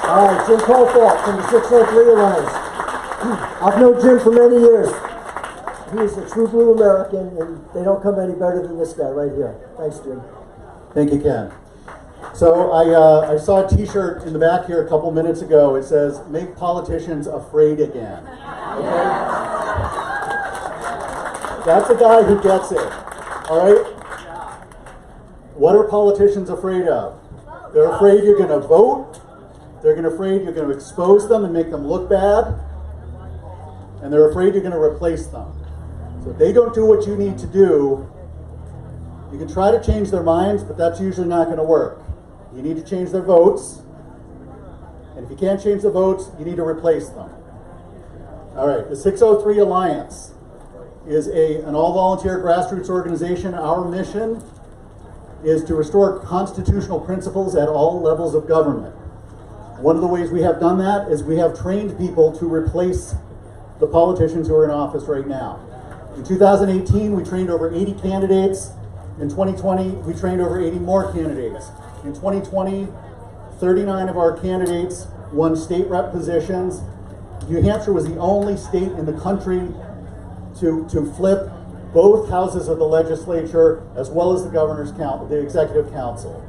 All right, Jim Kofalt from the 603 Alliance. I've known Jim for many years. He's a true blue American, and they don't come any better than this guy right here. Thanks, Jim. Thank you, Ken. So I saw a t-shirt in the back here a couple minutes ago. It says, "Make politicians afraid again." Okay? That's a guy who gets it. All right? What are politicians afraid of? They're afraid you're going to vote. They're afraid you're going to expose them and make them look bad. And they're afraid you're going to replace them. So if they don't do what you need to do, you can try to change their minds, but that's usually not going to work. You need to change their votes. And if you can't change the votes, you need to replace them. All right, the 603 Alliance is an all-volunteer grassroots organization. Our mission is to restore constitutional principles at all levels of government. One of the ways we have done that is we have trained people to replace the politicians who are in office right now. In 2018, we trained over 80 candidates. In 2020, we trained over 80 more candidates. In 2020, 39 of our candidates won state rep positions. New Hampshire was the only state in the country to flip both houses of the legislature as well as the executive council.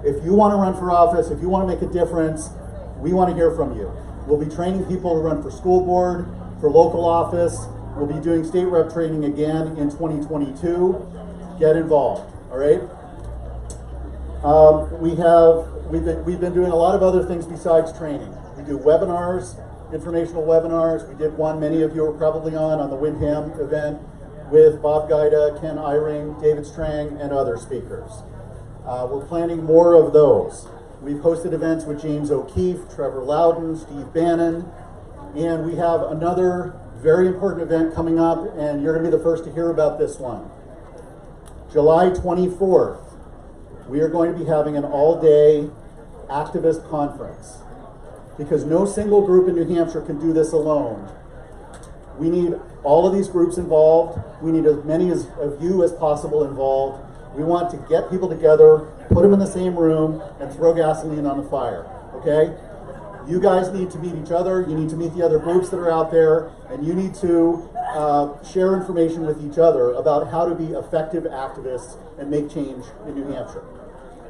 If you want to run for office, if you want to make a difference, we want to hear from you. We'll be training people to run for school board, for local office. We'll be doing state rep training again in 2022. Get involved, all right? We've been doing a lot of other things besides training. We do webinars, informational webinars. We did one many of you are probably on the Windham event with Bob Guida, Ken Eyring, David Strang, and other speakers. We're planning more of those. We've hosted events with James O'Keefe, Trevor Loudon, Steve Bannon, and we have another very important event coming up, and you're going to be the first to hear about this one. July 24th, we are going to be having an all-day activist conference because no single group in New Hampshire can do this alone. We need all of these groups involved. We need as many of you as possible involved. We want to get people together, put them in the same room, and throw gasoline on the fire, okay? You guys need to meet each other. You need to meet the other groups that are out there, and you need to share information with each other about how to be effective activists and make change in New Hampshire.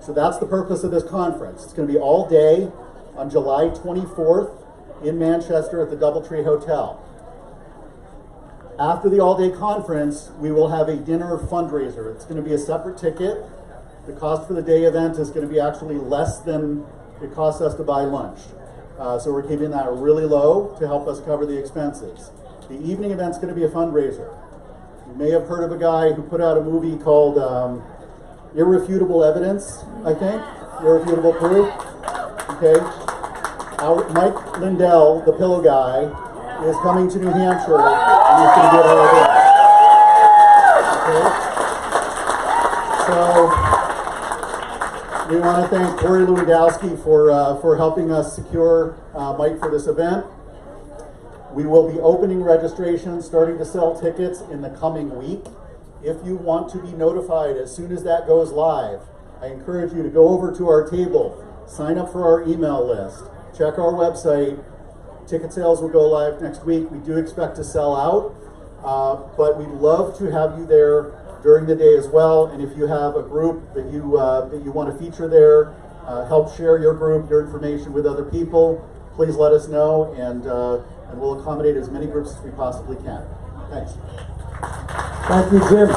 So that's the purpose of this conference. It's going to be all day on July 24th in Manchester at the Doubletree Hotel. After the all-day conference, we will have a dinner fundraiser. It's going to be a separate ticket. The cost for the day event is going to be actually less than it costs us to buy lunch. So we're keeping that really low to help us cover the expenses. The evening event's going to be a fundraiser. You may have heard of a guy who put out a movie called Irrefutable Evidence, I think. Irrefutable Proof. Okay. Mike Lindell, the pillow guy, is coming to New Hampshire, and he's going to get our event. Okay. So we want to thank Corey Lewandowski for helping us secure Mike for this event. We will be opening registration, starting to sell tickets in the coming week. If you want to be notified as soon as that goes live, I encourage you to go over to our table, sign up for our email list, check our website. Ticket sales will go live next week. We do expect to sell out, but we'd love to have you there during the day as well. And if you have a group that you want to feature there, help share your group, your information with other people, please let us know, and we'll accommodate as many groups as we possibly can. Thanks. Thank you, Jim.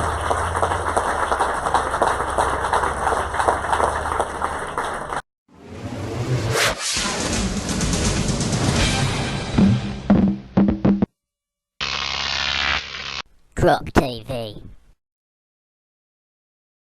Croc TV.